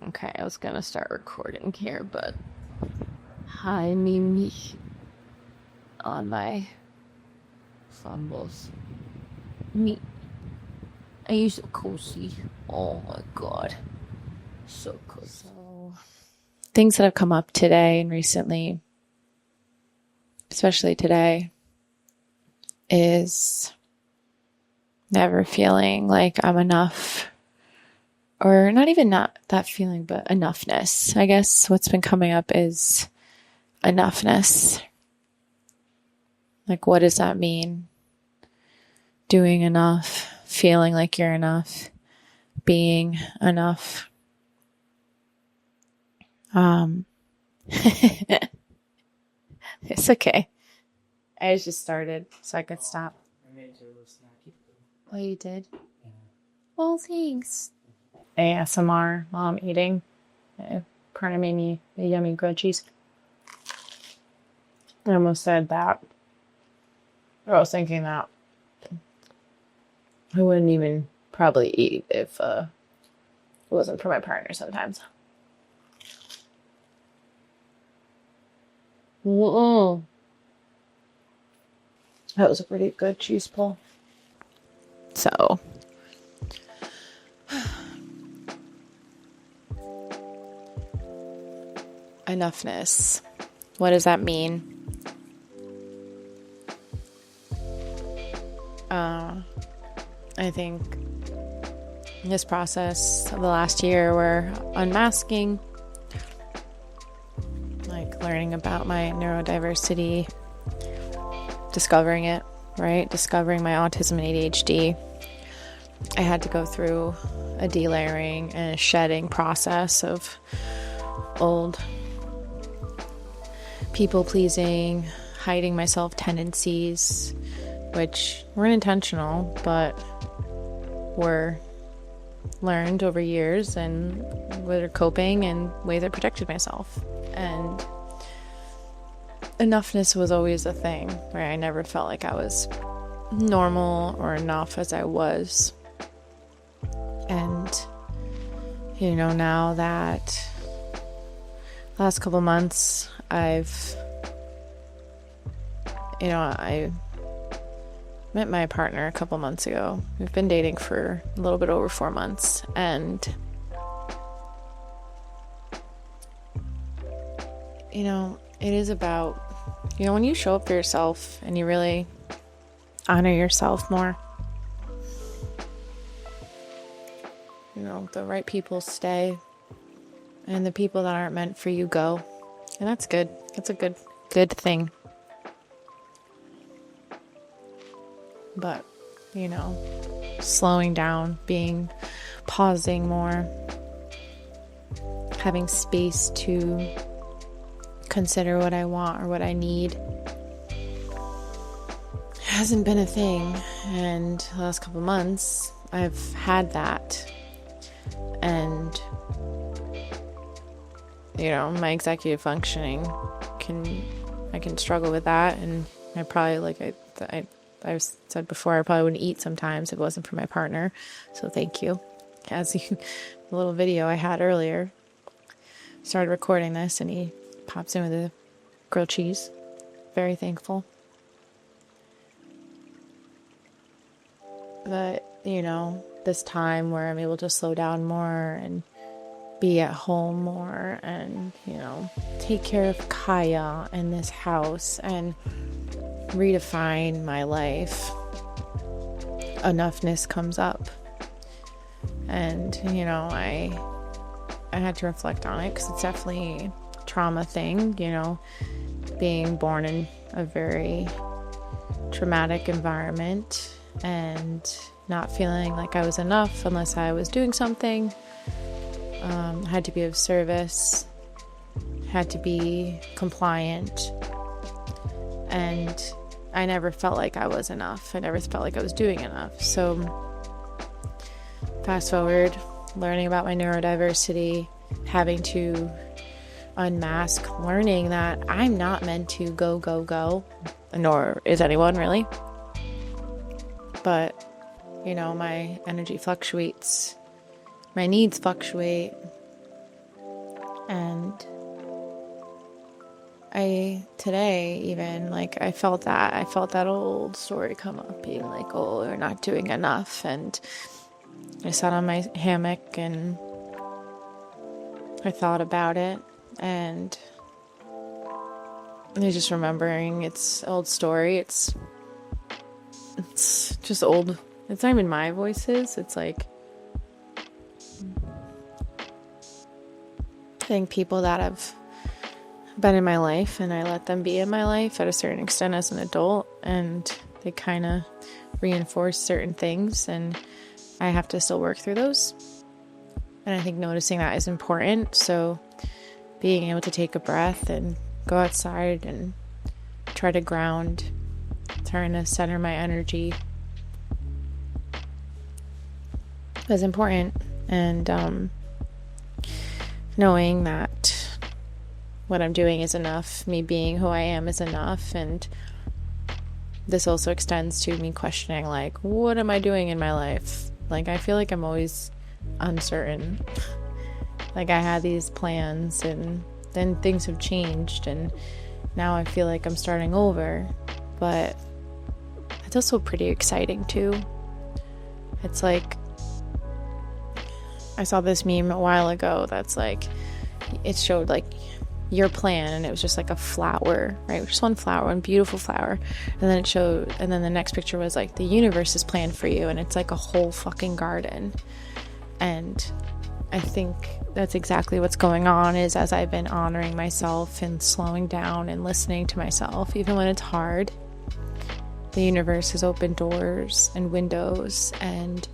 Okay, I was gonna start recording here, but hi, Mimi on my fumbles. Me, are you so cozy? Oh my god, so cozy. So, things that have come up today and recently, especially today, is never feeling like I'm enough. Or not even not that feeling, but enoughness. I guess what's been coming up is enoughness. Like, what does that mean? Doing enough, feeling like you're enough, being enough. It's okay. I just started, so I could stop. I made it a little snacky. Oh, you did? Yeah. Well, thanks. ASMR while I'm eating. Partner made me a yummy grilled cheese. I almost said that. I was thinking that I wouldn't even probably eat if it wasn't for my partner sometimes. Mm-mm. That was a pretty good cheese pull. So, enoughness. What does that mean? I think in this process of the last year, we're unmasking, like learning about my neurodiversity, discovering it, right? Discovering my autism and ADHD. I had to go through a delayering and a shedding process of old people-pleasing, hiding myself tendencies, which weren't intentional, but were learned over years and were coping and ways I protected myself. And enoughness was always a thing, where I never felt like I was normal or enough as I was. And, now that last couple months, I met my partner a couple months ago. We've been dating for a little bit over 4 months, and it is about, when you show up for yourself and you really honor yourself more, the right people stay and the people that aren't meant for you go. And that's good. That's a good thing. But, slowing down, pausing more, having space to consider what I want or what I need hasn't been a thing. And the last couple months, I've had that. And, my executive functioning I can struggle with that. And I probably, I've said before, I probably wouldn't eat sometimes if it wasn't for my partner. So thank you. The little video I had earlier, started recording this and he pops in with a grilled cheese. Very thankful. But, this time where I'm able to slow down more and be at home more and, take care of Kaya and this house and redefine my life, enoughness comes up. And, I had to reflect on it because it's definitely a trauma thing, being born in a very traumatic environment and not feeling like I was enough unless I was doing something. Had to be of service, had to be compliant, and I never felt like I was enough. I never felt like I was doing enough. So fast forward, learning about my neurodiversity, having to unmask, learning that I'm not meant to go, nor is anyone really. But, my energy fluctuates, my needs fluctuate, And today even, like, I felt that old story come up, being like, oh, you're not doing enough. And I sat on my hammock and I thought about it, and I just remembering its old story. It's just old. It's not even my voices. It's like, I think people that have been in my life, and I let them be in my life at a certain extent as an adult, and they kind of reinforce certain things, and I have to still work through those. And I think noticing that is important. So being able to take a breath and go outside and try to ground, trying to center my energy is important. And knowing that what I'm doing is enough, me being who I am is enough. And this also extends to me questioning, like, what am I doing in my life? Like, I feel like I'm always uncertain. Like, I had these plans and then things have changed, and now I feel like I'm starting over. But it's also pretty exciting too. It's like, I saw this meme a while ago that's like, it showed like your plan, and it was just like a flower, right? Just one flower, one beautiful flower. And then it showed, and then the next picture was like, the universe's plan for you, and it's like a whole fucking garden. And I think that's exactly what's going on, is as I've been honoring myself and slowing down and listening to myself, even when it's hard, the universe has opened doors and windows and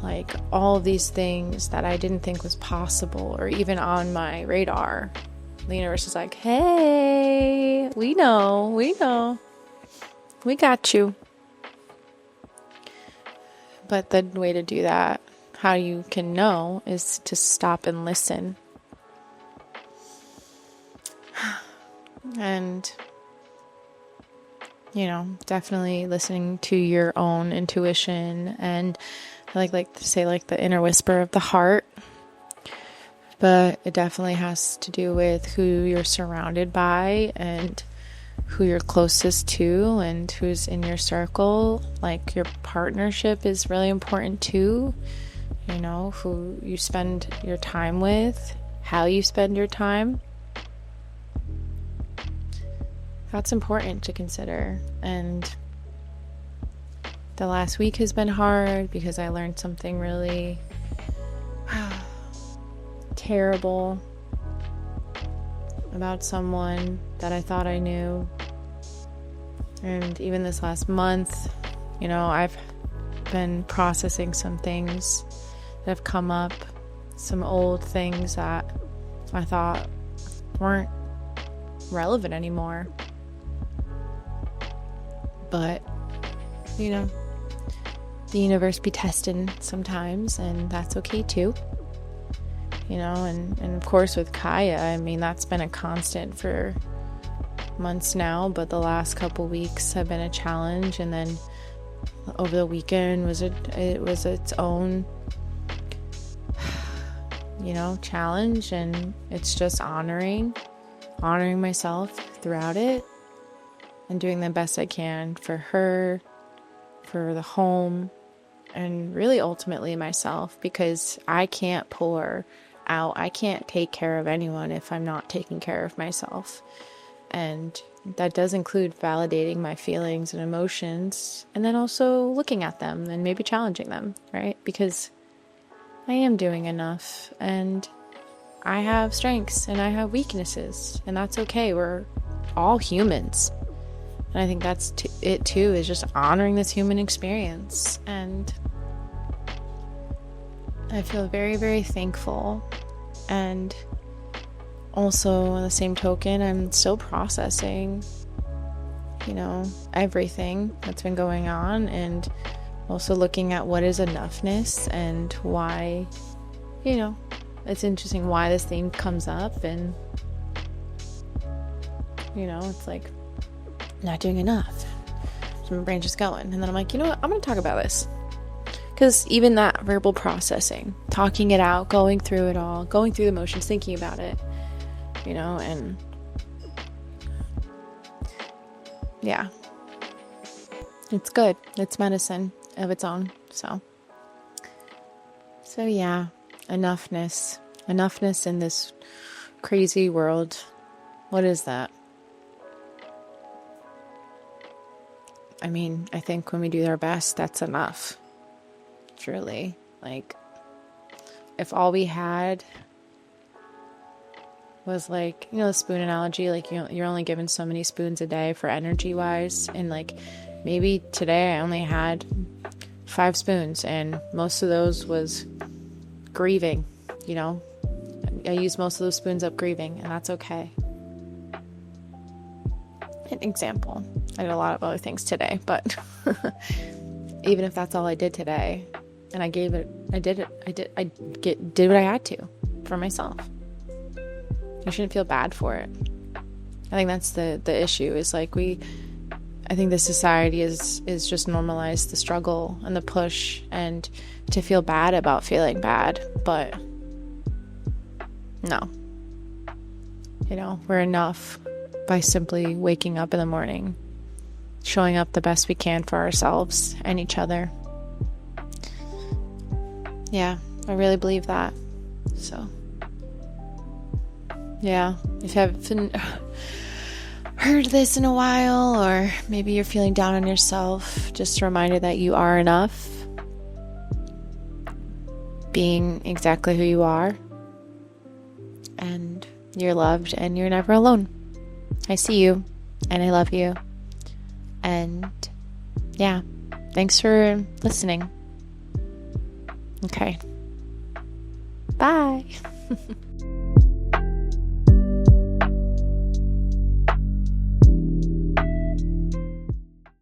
like all of these things that I didn't think was possible or even on my radar. The universe is like, hey, we know, we got you. But the way to do that, how you can know, is to stop and listen. And, definitely listening to your own intuition, and I like to say, like, the inner whisper of the heart. But it definitely has to do with who you're surrounded by and who you're closest to and who's in your circle. Like, your partnership is really important too. Who you spend your time with, how you spend your time. That's important to consider. And the last week has been hard because I learned something really terrible about someone that I thought I knew. And even this last month, I've been processing some things that have come up, some old things that I thought weren't relevant anymore. But, the universe be testing sometimes, and that's okay too. And of course with Kaya, that's been a constant for months now, but the last couple weeks have been a challenge. And then over the weekend it was its own challenge, and it's just honoring myself throughout it and doing the best I can for her, for the home, and really ultimately myself, because I can't pour out, I can't take care of anyone if I'm not taking care of myself. And that does include validating my feelings and emotions, and then also looking at them and maybe challenging them, right? Because I am doing enough, and I have strengths and I have weaknesses, and that's okay. We're all humans. And I think that's it too, is just honoring this human experience. And I feel very, very thankful. And also, on the same token, I'm still processing, everything that's been going on, and also looking at what is enoughness and why, it's interesting why this theme comes up. And, it's like, not doing enough. So my brain just going. And then I'm like, you know what? I'm going to talk about this. Because even that verbal processing, talking it out, going through it all, going through the motions, thinking about it, and yeah, it's good. It's medicine of its own. So yeah, enoughness in this crazy world. What is that? I mean, I think when we do our best, that's enough. Truly. Like, if all we had was like, the spoon analogy, like, you're only given so many spoons a day for energy wise. And like, maybe today I only had 5 spoons and most of those was grieving, I used most of those spoons up grieving, and that's okay. An example. I did a lot of other things today, but even if that's all I did today, and I did what I had to for myself. You shouldn't feel bad for it. I think that's the issue, is like I think the society is just normalized the struggle and the push and to feel bad about feeling bad, but no. We're enough by simply waking up in the morning, showing up the best we can for ourselves and each other. Yeah, I really believe that. So, yeah, if you haven't heard this in a while, or maybe you're feeling down on yourself, just a reminder that you are enough, being exactly who you are, and you're loved and you're never alone. I see you and I love you. And yeah, thanks for listening. Okay. Bye.